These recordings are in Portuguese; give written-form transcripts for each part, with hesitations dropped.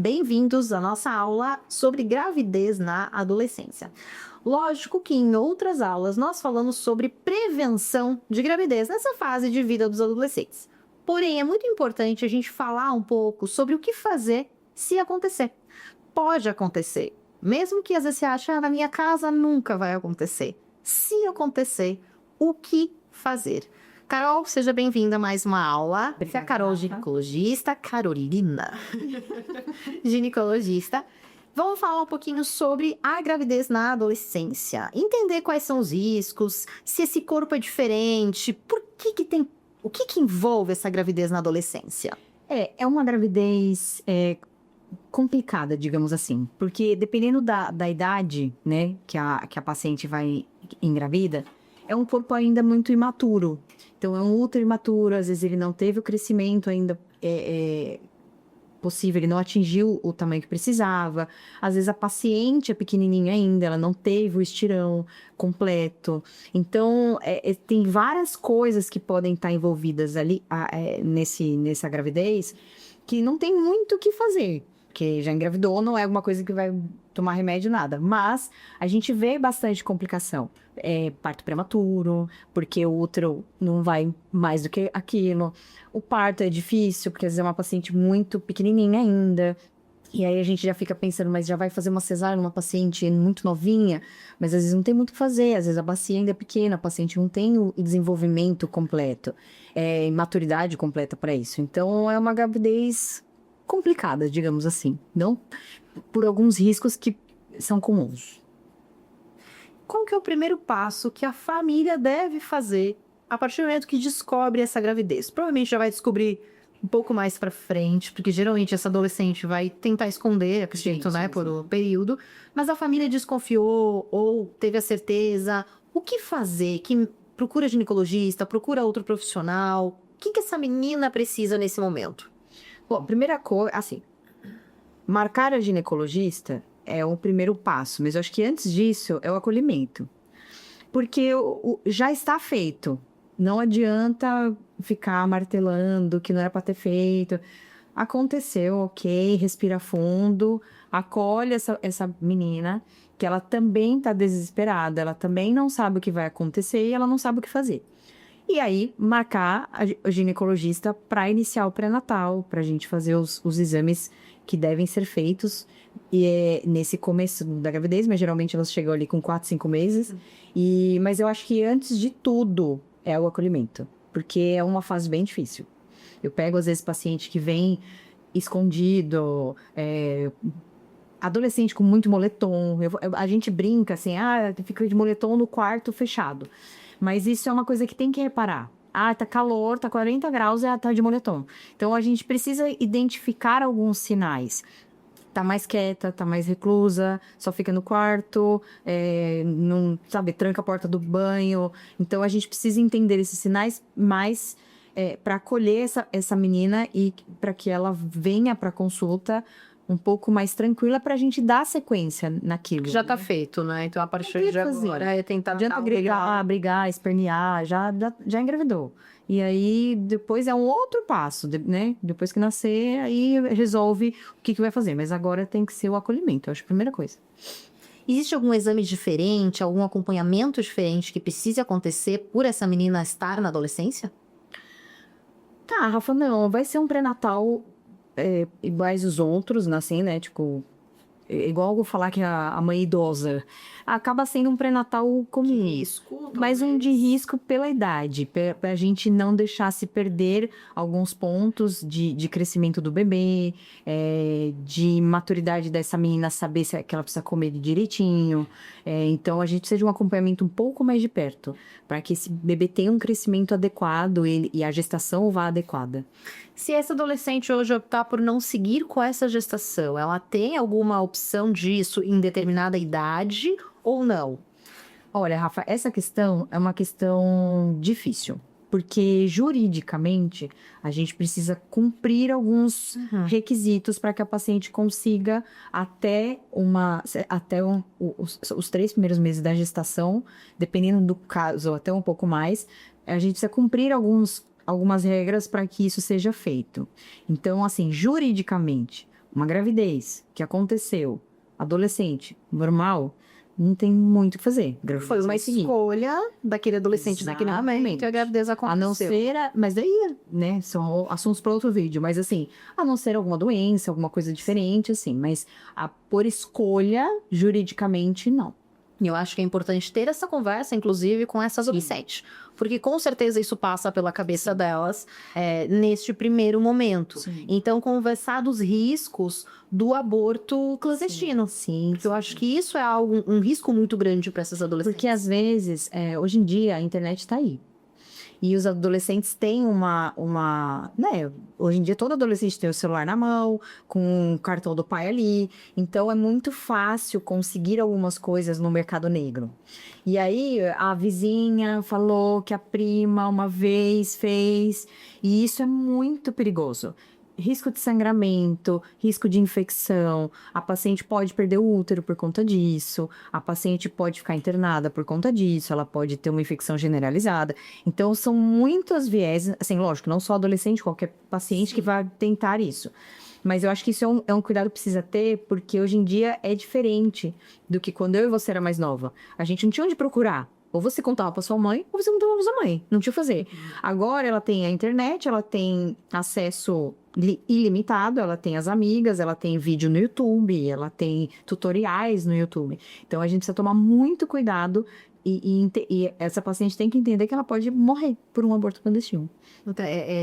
Bem-vindos à nossa aula sobre gravidez na adolescência. Lógico que em outras aulas nós falamos sobre prevenção de gravidez nessa fase de vida dos adolescentes. Porém, é muito importante a gente falar um pouco sobre o que fazer se acontecer. Pode acontecer, mesmo que às vezes você ache, na minha casa nunca vai acontecer. Se acontecer, o que fazer? Carol, seja bem-vinda a mais uma aula. Você é a Carol, ginecologista, Carolina, ginecologista. Vamos falar um pouquinho sobre a gravidez na adolescência. Entender quais são os riscos, se esse corpo é diferente, o que envolve essa gravidez na adolescência? É uma gravidez complicada, digamos assim, porque dependendo da idade, né, que a paciente vai engravida, é um corpo ainda muito imaturo. Então, é um útero imaturo, às vezes ele não teve o crescimento ainda possível, ele não atingiu o tamanho que precisava. Às vezes a paciente é pequenininha ainda, ela não teve o estirão completo. Então, tem várias coisas que podem estar envolvidas ali nessa gravidez que não tem muito o que fazer. Porque já engravidou, não é alguma coisa que vai tomar remédio, nada. Mas a gente vê bastante complicação. Parto prematuro, porque o útero não vai mais do que aquilo. O parto é difícil, porque às vezes é uma paciente muito pequenininha ainda. E aí a gente já fica pensando, mas já vai fazer uma cesárea numa paciente muito novinha, mas às vezes não tem muito o que fazer, às vezes a bacia ainda é pequena, a paciente não tem o desenvolvimento completo, maturidade completa para isso. Então é uma gravidez complicada, digamos assim, não por alguns riscos que são comuns. Qual que é o primeiro passo que a família deve fazer a partir do momento que descobre essa gravidez? Provavelmente já vai descobrir um pouco mais para frente, porque geralmente essa adolescente vai tentar esconder, acredito, né, por um período, mas a família desconfiou ou teve a certeza. O que fazer? Procura ginecologista, procura outro profissional? O que essa menina precisa nesse momento? Bom, primeira coisa, assim, marcar a ginecologista é o primeiro passo, mas eu acho que antes disso é o acolhimento. Porque já está feito. Não adianta ficar martelando que não era para ter feito. Aconteceu, ok, respira fundo, acolhe essa menina, que ela também está desesperada, ela também não sabe o que vai acontecer e ela não sabe o que fazer. E aí, marcar o ginecologista para iniciar o pré-natal, para a gente fazer os exames que devem ser feitos nesse começo da gravidez, mas geralmente elas chegam ali com 4, 5 meses. Mas eu acho que antes de tudo é o acolhimento, porque é uma fase bem difícil. Eu pego, às vezes, paciente que vem escondido, adolescente com muito moletom. A gente brinca assim, fica de moletom no quarto fechado. Mas isso é uma coisa que tem que reparar. Tá calor, tá 40 graus e tá de moletom. Então, a gente precisa identificar alguns sinais. Tá mais quieta, tá mais reclusa, só fica no quarto, não, sabe, tranca a porta do banho. Então, a gente precisa entender esses sinais mais para acolher essa menina e para que ela venha para consulta um pouco mais tranquila para a gente dar sequência naquilo. Já tá feito, né? Então, a partir de agora é tentar... Não adianta brigar, espernear, já engravidou. E aí, depois é um outro passo, né? Depois que nascer, aí resolve o que vai fazer. Mas agora tem que ser o acolhimento, eu acho a primeira coisa. Existe algum exame diferente, algum acompanhamento diferente que precise acontecer por essa menina estar na adolescência? Tá, Rafa, não, vai ser um pré-natal iguais os outros, assim, né? Tipo, igual eu falar que a mãe idosa acaba sendo um pré-natal comum. De risco, mas um de risco pela idade, para a gente não deixar se perder alguns pontos de crescimento do bebê, de maturidade dessa menina, saber que ela precisa comer direitinho. Então, a gente precisa de um acompanhamento um pouco mais de perto, para que esse bebê tenha um crescimento adequado e a gestação vá adequada. Se essa adolescente hoje optar por não seguir com essa gestação, ela tem alguma opção disso em determinada idade ou não? Olha, Rafa, essa questão é uma questão difícil, porque juridicamente a gente precisa cumprir alguns requisitos para que a paciente consiga os 3 primeiros meses da gestação, dependendo do caso, até um pouco mais, a gente precisa cumprir algumas regras para que isso seja feito. Então, assim, juridicamente, uma gravidez que aconteceu, adolescente, normal, não tem muito o que fazer. Foi uma escolha daquele adolescente naquele momento e a gravidez aconteceu. A não ser, mas daí, né, são assuntos para outro vídeo, mas assim, a não ser alguma doença, alguma coisa diferente, assim, mas por escolha, juridicamente, não. E eu acho que é importante ter essa conversa, inclusive, com essas adolescentes. Porque com certeza isso passa pela cabeça delas neste primeiro momento. Sim. Então, conversar dos riscos do aborto clandestino. Sim. Eu acho que isso é um risco muito grande para essas adolescentes. Porque às vezes, hoje em dia, a internet está aí. E os adolescentes têm né? Hoje em dia, todo adolescente tem o celular na mão, com o cartão do pai ali. Então, é muito fácil conseguir algumas coisas no mercado negro. E aí, a vizinha falou que a prima uma vez fez. E isso é muito perigoso. Risco de sangramento, risco de infecção, a paciente pode perder o útero por conta disso, a paciente pode ficar internada por conta disso, ela pode ter uma infecção generalizada. Então, são muitas vieses, assim, lógico, não só adolescente, qualquer paciente que vai tentar isso. Mas eu acho que isso é um cuidado que precisa ter, porque hoje em dia é diferente do que quando eu e você era mais nova. A gente não tinha onde procurar. Ou você contava pra sua mãe, ou você contava pra sua mãe. Não tinha o que fazer. Agora ela tem a internet, ela tem acesso ilimitado, ela tem as amigas, ela tem vídeo no YouTube, ela tem tutoriais no YouTube. Então a gente precisa tomar muito cuidado e essa paciente tem que entender que ela pode morrer por um aborto clandestino.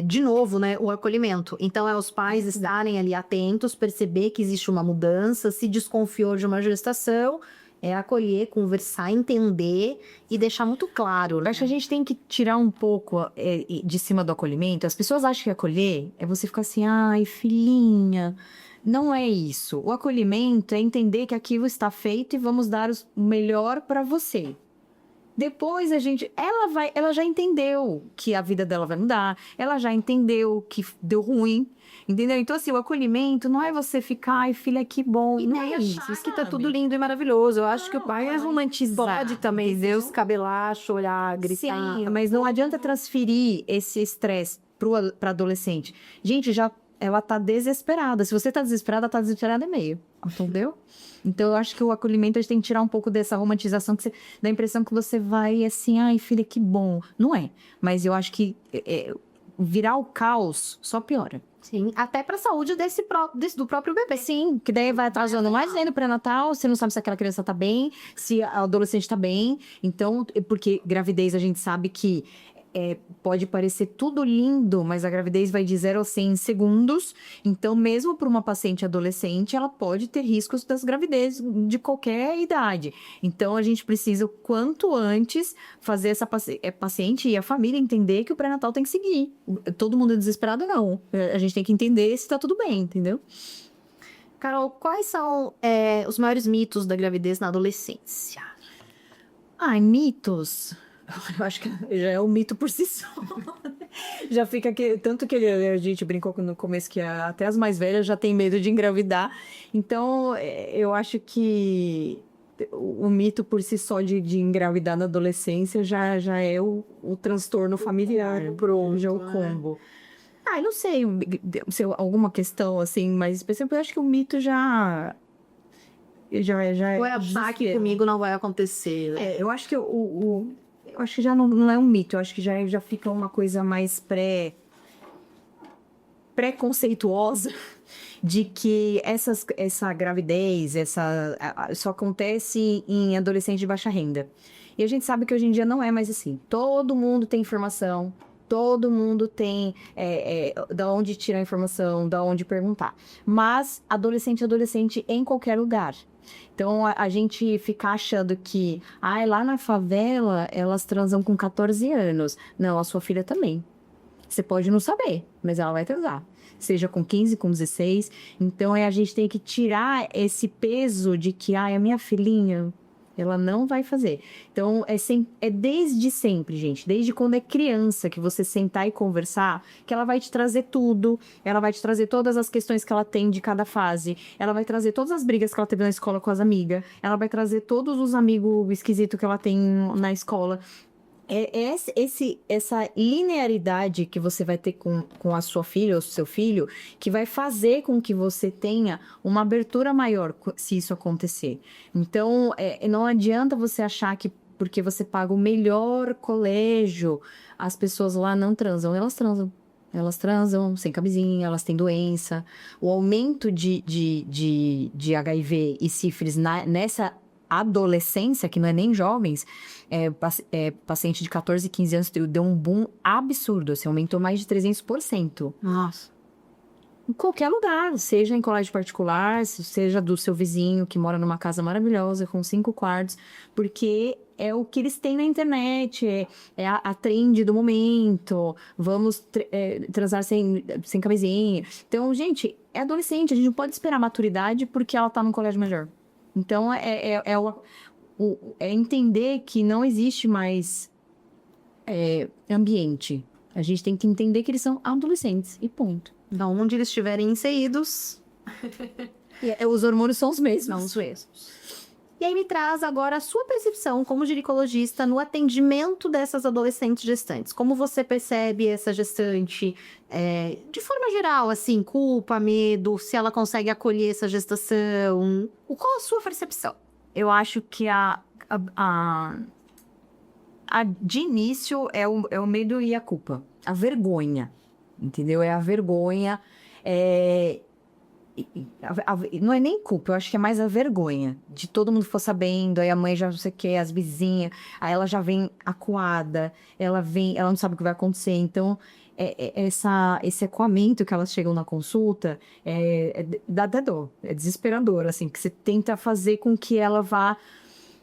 De novo, né, o acolhimento. Então, os pais estarem ali atentos, perceber que existe uma mudança, se desconfiou de uma gestação, acolher, conversar, entender e deixar muito claro. Né? Acho que a gente tem que tirar um pouco de cima do acolhimento. As pessoas acham que acolher é você ficar assim, ai, filhinha. Não é isso. O acolhimento é entender que aquilo está feito e vamos dar o melhor para você. Depois ela já entendeu que a vida dela vai mudar, ela já entendeu que deu ruim, entendeu? Então, assim, o acolhimento não é você ficar, ai, filha, que bom. E Não nem é achar isso, que tá tudo lindo e maravilhoso. Eu acho que o pai é romantizar. pode também descabelar, chorar, gritar. Sim, mas não adianta transferir esse estresse para adolescente. Gente, ela tá desesperada. Se você tá desesperada meio. Entendeu? Então, eu acho que o acolhimento a gente tem que tirar um pouco dessa romantização, dá a impressão que você vai assim, ai, filha, que bom. Não é. Mas eu acho que virar o caos só piora. Sim, até pra saúde do próprio bebê. Sim, que daí vai atrasando mais ainda o pré-natal, você não sabe se aquela criança tá bem, se a adolescente tá bem. Então, porque gravidez a gente sabe que pode parecer tudo lindo, mas a gravidez vai de 0 a 100 segundos. Então, mesmo para uma paciente adolescente, ela pode ter riscos das gravidezes de qualquer idade. Então, a gente precisa, o quanto antes, fazer essa paciente e a família entender que o pré-natal tem que seguir. Todo mundo é desesperado, não. A gente tem que entender se tá tudo bem, entendeu? Carol, quais são os maiores mitos da gravidez na adolescência? Mitos... Eu acho que já é um mito por si só. Já fica aqui, tanto que a gente brincou no começo que até as mais velhas já têm medo de engravidar. Então, eu acho que o mito por si só de engravidar na adolescência já é o transtorno familiar. Pronto, já é o combo. Eu não sei se alguma questão assim, mas especialmente eu acho que o mito já Vai achar que comigo não vai acontecer. Né? Eu acho que eu acho que já não é um mito, eu acho que já fica uma coisa mais preconceituosa de que essa gravidez, só acontece em adolescentes de baixa renda. E a gente sabe que hoje em dia não é mais assim. Todo mundo tem informação, todo mundo tem da onde tirar informação, da onde perguntar. Mas adolescente em qualquer lugar. Então, a gente fica achando que, lá na favela, elas transam com 14 anos. Não, a sua filha também. Você pode não saber, mas ela vai transar. Seja com 15, com 16. Então, a gente tem que tirar esse peso de que, a minha filhinha, ela não vai fazer. Então, é desde sempre, gente. Desde quando é criança que você sentar e conversar, que ela vai te trazer tudo. Ela vai te trazer todas as questões que ela tem de cada fase. Ela vai trazer todas as brigas que ela teve na escola com as amigas. Ela vai trazer todos os amigos esquisitos que ela tem na escola. Essa linearidade que você vai ter com a sua filha ou seu filho, que vai fazer com que você tenha uma abertura maior se isso acontecer. Então, não adianta você achar que porque você paga o melhor colégio, as pessoas lá não transam. Elas transam. Elas transam sem camisinha, elas têm doença. O aumento de HIV e sífilis nessa adolescência, que não é nem jovens, paciente de 14, 15 anos deu um boom absurdo, assim, aumentou mais de 300%. Nossa. Em qualquer lugar, seja em colégio particular, seja do seu vizinho que mora numa casa maravilhosa com 5 quartos, porque é o que eles têm na internet, é a trend do momento, vamos transar sem camisinha. Então, gente, é adolescente, a gente não pode esperar maturidade porque ela tá num colégio melhor. Então, é entender que não existe mais ambiente. A gente tem que entender que eles são adolescentes, e ponto. Da onde eles estiverem inseridos, Os hormônios são os mesmos. são os mesmos. E aí me traz agora a sua percepção como ginecologista no atendimento dessas adolescentes gestantes. Como você percebe essa gestante de forma geral, assim, culpa, medo, se ela consegue acolher essa gestação? Qual a sua percepção? Eu acho que de início é o medo e a culpa. A vergonha, entendeu? É a vergonha. Não é nem culpa, eu acho que é mais a vergonha de todo mundo for sabendo, aí a mãe já não sei o que, as vizinhas, aí ela já vem acuada, ela não sabe o que vai acontecer, então esse ecoamento que elas chegam na consulta dá até dor, é desesperador, assim, que você tenta fazer com que ela vá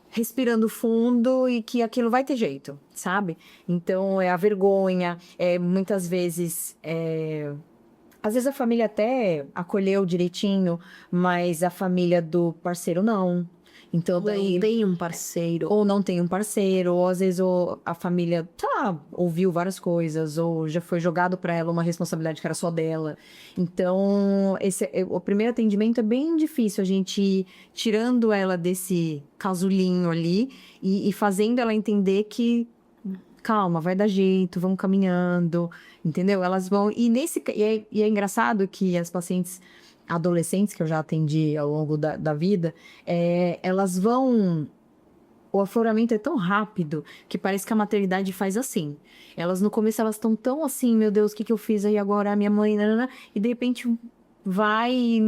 respirando fundo e que aquilo vai ter jeito, sabe? Então é a vergonha, muitas vezes às vezes a família até acolheu direitinho, mas a família do parceiro não. Então daí Não tem um parceiro. ou não tem um parceiro, ou às vezes a família, ouviu várias coisas, ou já foi jogado para ela uma responsabilidade que era só dela. Então, o primeiro atendimento é bem difícil, a gente ir tirando ela desse casulinho ali e fazendo ela entender que calma, vai dar jeito, vamos caminhando, entendeu? Elas vão. E é engraçado que as pacientes adolescentes que eu já atendi ao longo da vida, elas vão. O afloramento é tão rápido que parece que a maternidade faz assim. Elas no começo elas estão tão assim, meu Deus, o que eu fiz aí agora? A minha mãe, nanana, e de repente vai.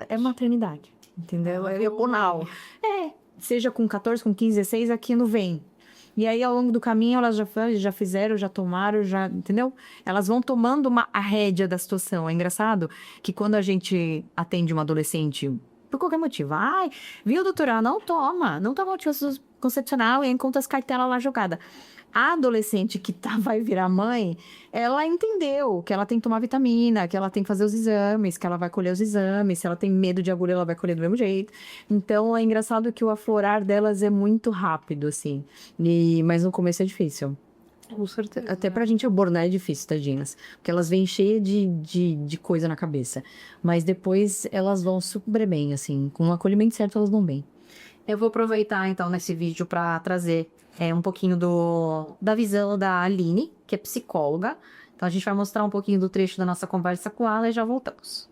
É maternidade, entendeu? É hormonal. Seja com 14, com 15, 16, aquilo vem. E aí, ao longo do caminho, elas já fizeram, já tomaram, entendeu? Elas vão tomando a rédea da situação. É engraçado que quando a gente atende uma adolescente, por qualquer motivo, viu, doutora, não toma anticoncepcional e encontra as cartelas lá jogadas. A adolescente que vai virar mãe, ela entendeu que ela tem que tomar vitamina, que ela tem que fazer os exames, que ela vai colher os exames, se ela tem medo de agulha, ela vai colher do mesmo jeito. Então, é engraçado que o aflorar delas é muito rápido, assim. Mas no começo é difícil. Com certeza. Até pra gente abordar é difícil, tadinhas. Porque elas vêm cheias de coisa na cabeça. Mas depois elas vão super bem, assim. Com o acolhimento certo, elas vão bem. Eu vou aproveitar, então, nesse vídeo para trazer um pouquinho da visão da Aline, que é psicóloga. Então, a gente vai mostrar um pouquinho do trecho da nossa conversa com ela e já voltamos.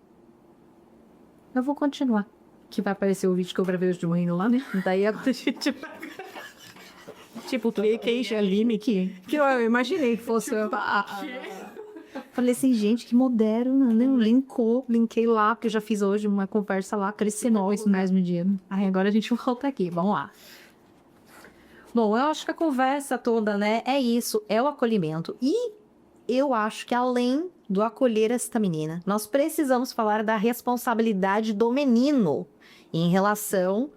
Eu vou continuar. Que vai aparecer o vídeo que eu gravei hoje de manhã lá, né? Daí a gente vai... Tipo, queixa Aline que eu imaginei que fosse... Falei assim, gente, que moderno, né? Linkei lá, porque eu já fiz hoje uma conversa lá, cresci nós no mesmo dia. Aí agora a gente volta aqui, vamos lá. Bom, eu acho que a conversa toda, né, é isso, é o acolhimento. E eu acho que além do acolher esta menina, nós precisamos falar da responsabilidade do menino em relação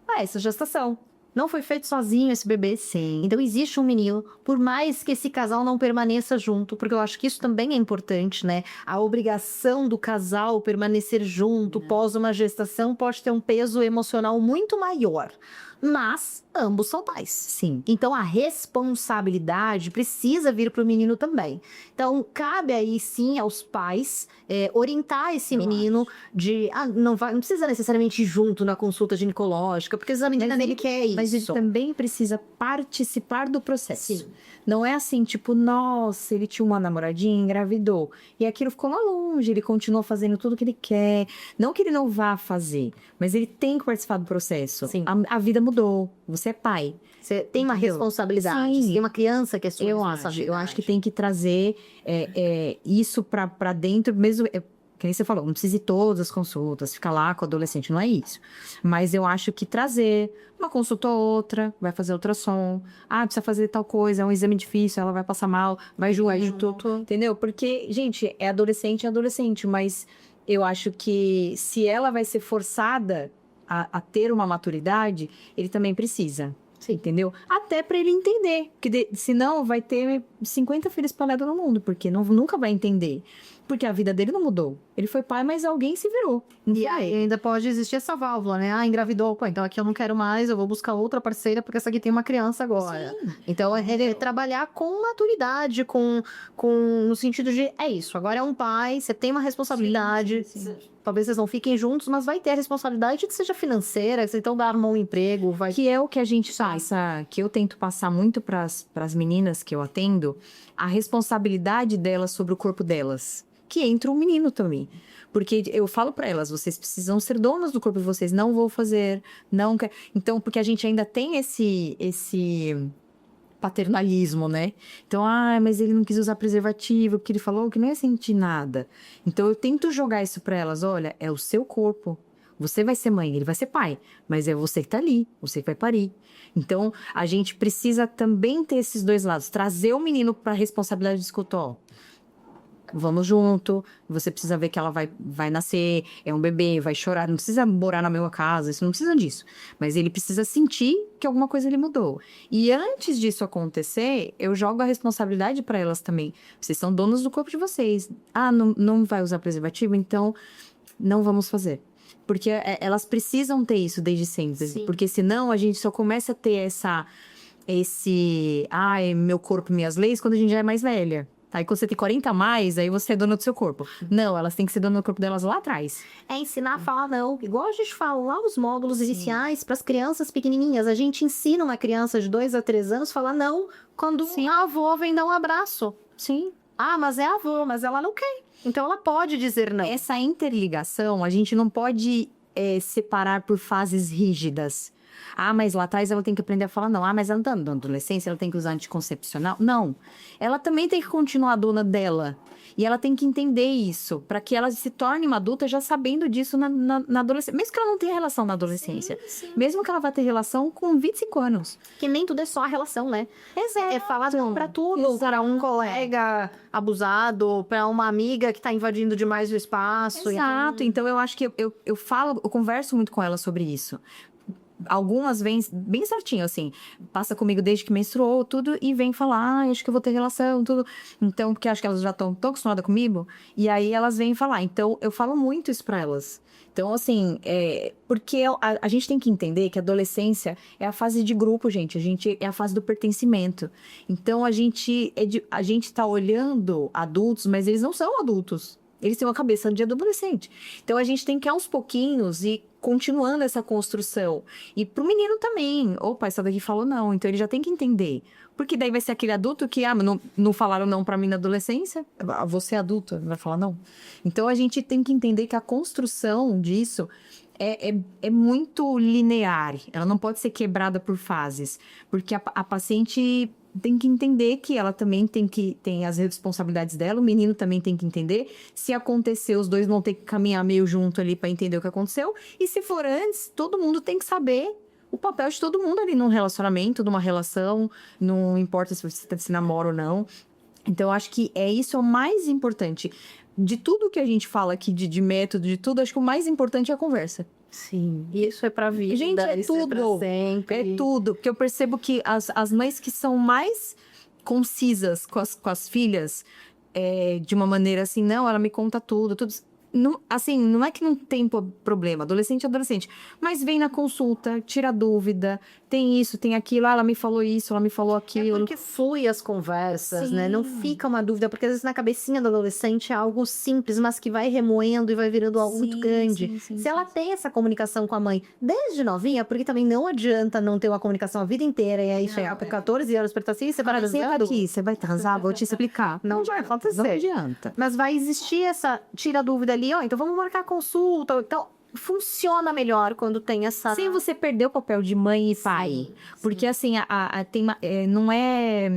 a essa gestação. Não foi feito sozinho esse bebê, sim. Então existe um menino, por mais que esse casal não permaneça junto, porque eu acho que isso também é importante, né? A obrigação do casal permanecer junto pós uma gestação pode ter um peso emocional muito maior mas ambos são pais. Sim. Então, a responsabilidade precisa vir para o menino também. Então, cabe aí sim aos pais orientar esse menino de. Não precisa necessariamente ir junto na consulta ginecológica, porque a menina dele quer isso. Mas ele também precisa participar do processo. Sim. Não é assim, tipo, nossa, ele tinha uma namoradinha, engravidou. E aquilo ficou lá longe, ele continuou fazendo tudo que ele quer. Não que ele não vá fazer, mas ele tem que participar do processo. Sim. A vida mudou, você é pai. Você tem uma Entendeu? responsabilidade. Sim. Você tem uma criança que é sua Eu responsabilidade. acho que tem que trazer isso pra dentro, mesmo. Que nem você falou, não precisa ir todas as consultas, ficar lá com o adolescente, não é isso. Mas eu acho que trazer uma consulta ou outra, vai fazer ultrassom, precisa fazer tal coisa, é um exame difícil, ela vai passar mal, vai junto, entendeu? Porque, gente, é adolescente, mas eu acho que se ela vai ser forçada a ter uma maturidade, ele também precisa. Sim. Entendeu? Até pra ele entender. Porque senão vai ter 50 filhos espalhados no mundo, porque nunca vai entender. Porque a vida dele não mudou. Ele foi pai, mas alguém se virou. E aí ainda pode existir essa válvula, né? Engravidou, pô, então aqui eu não quero mais, eu vou buscar outra parceira, porque essa aqui tem uma criança agora. Sim. Então, ele trabalhar com maturidade, no sentido de, é isso, agora é um pai, você tem uma responsabilidade, Sim. talvez vocês não fiquem juntos, mas vai ter a responsabilidade que seja financeira, que você então dar um emprego, vai... Que é o que a gente passa, que eu tento passar muito para as meninas que eu atendo, a responsabilidade delas sobre o corpo delas. Que entra um menino também. Porque eu falo para elas, vocês precisam ser donas do corpo de vocês, não vou fazer, não quer. Então, porque a gente ainda tem esse paternalismo, né? Então, mas ele não quis usar preservativo, porque ele falou que não ia sentir nada. Então, eu tento jogar isso para elas, olha, é o seu corpo. Você vai ser mãe, ele vai ser pai, mas é você que tá ali, você que vai parir. Então, a gente precisa também ter esses dois lados, trazer o menino para a responsabilidade de escutar, ó, vamos junto, você precisa ver que ela vai nascer, é um bebê, vai chorar, não precisa morar na mesma casa, isso não precisa disso. Mas ele precisa sentir que alguma coisa ele mudou. E antes disso acontecer, eu jogo a responsabilidade para elas também. Vocês são donos do corpo de vocês. Não vai usar preservativo? Então, não vamos fazer. Porque elas precisam ter isso desde sempre. Sim. Porque senão a gente só começa a ter meu corpo, minhas leis, quando a gente já é mais velha. Aí quando você tem 40 a mais, aí você é dona do seu corpo. Não, elas têm que ser dona do corpo delas lá atrás. É ensinar a falar não. Igual a gente fala lá os módulos iniciais para as crianças pequenininhas. A gente ensina uma criança de 2 a 3 anos a falar não quando a avó vem dar um abraço. Sim. Mas é a avó, mas ela não quer. Então ela pode dizer não. Essa interligação, a gente não pode separar por fases rígidas. Mas lá atrás ela tem que aprender a falar não. Mas ela não tá na adolescência, ela tem que usar anticoncepcional. Não. Ela também tem que continuar dona dela. E ela tem que entender isso, para que ela se torne uma adulta já sabendo disso na adolescência. Mesmo que ela não tenha relação na adolescência. Sim. Mesmo que ela vá ter relação com 25 anos. Que nem tudo é só a relação, né? Exato. É falar não pra tudo. Para um colega abusado, para uma amiga que tá invadindo demais o espaço. Exato. Então eu acho que eu converso muito com ela sobre isso. Algumas vêm bem certinho, assim, passa comigo desde que menstruou, tudo, e vem falar, acho que eu vou ter relação, tudo. Então, porque acho que elas já estão tão acostumadas comigo, e aí elas vêm falar. Então, eu falo muito isso pra elas. Então, assim, porque a gente tem que entender que a adolescência é a fase de grupo, gente. É a fase do pertencimento. Então, a gente tá olhando adultos, mas eles não são adultos. Eles têm uma cabeça de adolescente. Então, a gente tem que ir aos pouquinhos e continuando essa construção. E pro menino também. Opa, essa daqui falou não. Então, ele já tem que entender. Porque daí vai ser aquele adulto que, não falaram não pra mim na adolescência. Você é adulto, vai falar não. Então, a gente tem que entender que a construção disso é muito linear. Ela não pode ser quebrada por fases. Porque a paciente tem que entender que ela também tem as responsabilidades dela, o menino também tem que entender. Se acontecer, os dois vão ter que caminhar meio junto ali para entender o que aconteceu. E se for antes, todo mundo tem que saber o papel de todo mundo ali num relacionamento, numa relação, não importa se você se namora ou não. Então, eu acho que isso é o mais importante. De tudo que a gente fala aqui, de método, de tudo, acho que o mais importante é a conversa. Sim, isso é pra vida. Gente, é isso tudo. É pra sempre. É tudo. Porque eu percebo que as mães que são mais concisas com as filhas, de uma maneira assim, não, ela me conta tudo. Não, assim, não é que não tem problema, adolescente é adolescente, mas vem na consulta, tira dúvida, tem isso, tem aquilo, ela me falou isso, ela me falou É aquilo. porque flui as conversas, né? Não Sim. fica uma dúvida, porque às vezes na cabecinha do adolescente é algo simples, mas que vai remoendo e vai virando algo muito Sim, grande. sim, sim, Se ela sim. tem essa comunicação com a mãe desde novinha, porque também não adianta não ter uma comunicação a vida inteira, e aí chegar com 14 anos pra estar assim, você vai Senta aqui, você vai transar, vou te explicar. Não vai acontecer. Não adianta. Mas vai existir essa tira dúvida ali, ó, então vamos marcar consulta. Então, funciona melhor quando tem essa. Sem você perder o papel de mãe e pai. Sim, Porque, assim, não é.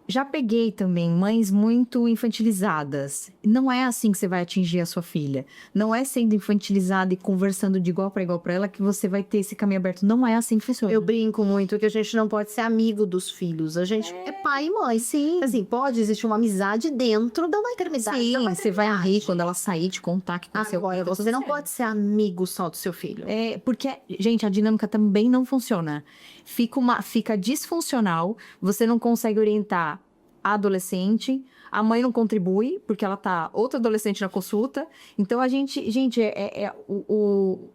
Já peguei também mães muito infantilizadas. Não é assim que você vai atingir a sua filha. Não é sendo infantilizada e conversando de igual para igual para ela que você vai ter esse caminho aberto. Não é assim que funciona. Eu brinco muito que a gente não pode ser amigo dos filhos. A gente é pai e mãe. Sim. Assim, pode existir uma amizade dentro da maternidade. Sim, da você vai maternidade. rir quando ela sair te contar que aconteceu. Agora, você não pode ser amigo só do seu filho. É, porque, gente, a dinâmica também não funciona. Fica disfuncional, você não consegue orientar a adolescente, a mãe não contribui, porque ela tá outra adolescente na consulta. Então, gente,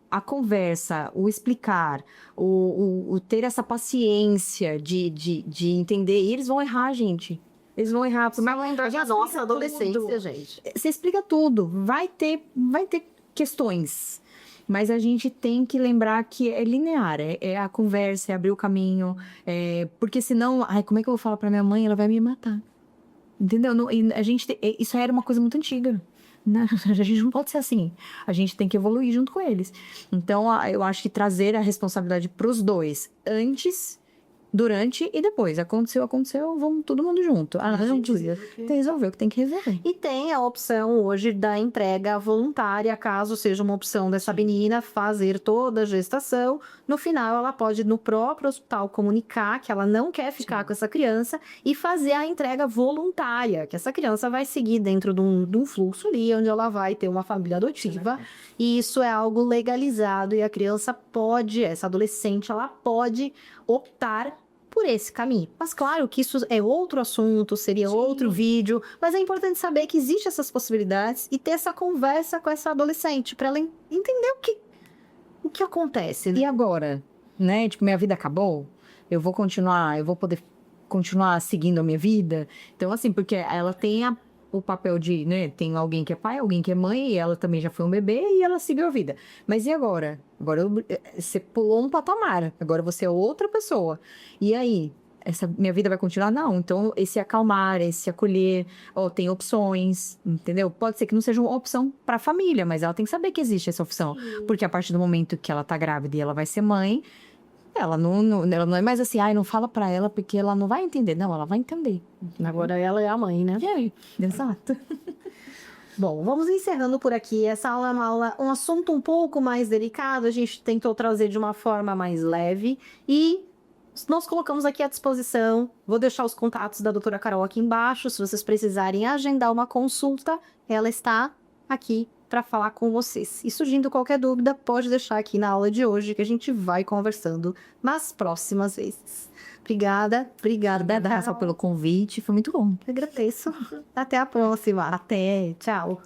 a conversa, o explicar, o ter essa paciência de entender, e eles vão errar, gente. Eles vão errar. Mas lembrar da nossa adolescência, gente. Você explica tudo. Vai ter questões. Mas a gente tem que lembrar que é linear. É a conversa, é abrir o caminho. Porque senão... Ai, como é que eu vou falar pra minha mãe? Ela vai me matar. Entendeu? E isso era uma coisa muito antiga. Né? A gente não pode ser assim. A gente tem que evoluir junto com eles. Então, eu acho que trazer a responsabilidade pros dois. Antes... Durante e depois. Aconteceu, vamos todo mundo junto. A gente resolveu que tem que resolver. E tem a opção hoje da entrega voluntária, caso seja uma opção dessa menina fazer toda a gestação. No final, ela pode, no próprio hospital, comunicar que ela não quer ficar com essa criança e fazer a entrega voluntária, que essa criança vai seguir dentro de um fluxo ali, onde ela vai ter uma família adotiva. E isso é algo legalizado e a criança pode, essa adolescente, ela pode optar por esse caminho. Mas claro que isso é outro assunto, seria outro vídeo, mas é importante saber que existem essas possibilidades e ter essa conversa com essa adolescente para ela entender o que acontece. Né? E agora, né? Tipo, minha vida acabou? Eu vou poder continuar seguindo a minha vida? Então, assim, porque ela tem o papel de, né? Tem alguém que é pai, alguém que é mãe, e ela também já foi um bebê e ela seguiu a vida. Mas e agora? Agora você pulou um patamar, agora você é outra pessoa. E aí? Essa minha vida vai continuar? Não. Então, esse acalmar, esse acolher, tem opções, entendeu? Pode ser que não seja uma opção para a família, mas ela tem que saber que existe essa opção. Porque a partir do momento que ela tá grávida e ela vai ser mãe, ela não é mais assim, não fala pra ela porque ela não vai entender. Não, ela vai entender. Agora ela é a mãe, né? Exato. Bom, vamos encerrando por aqui. Essa aula é um assunto um pouco mais delicado. A gente tentou trazer de uma forma mais leve e nós colocamos aqui à disposição. Vou deixar os contatos da doutora Carol aqui embaixo. Se vocês precisarem agendar uma consulta, ela está aqui para falar com vocês. E surgindo qualquer dúvida, pode deixar aqui na aula de hoje que a gente vai conversando nas próximas vezes. Obrigada, Rafa, pelo convite, foi muito bom. agradeço. Até a próxima. Até, Tchau.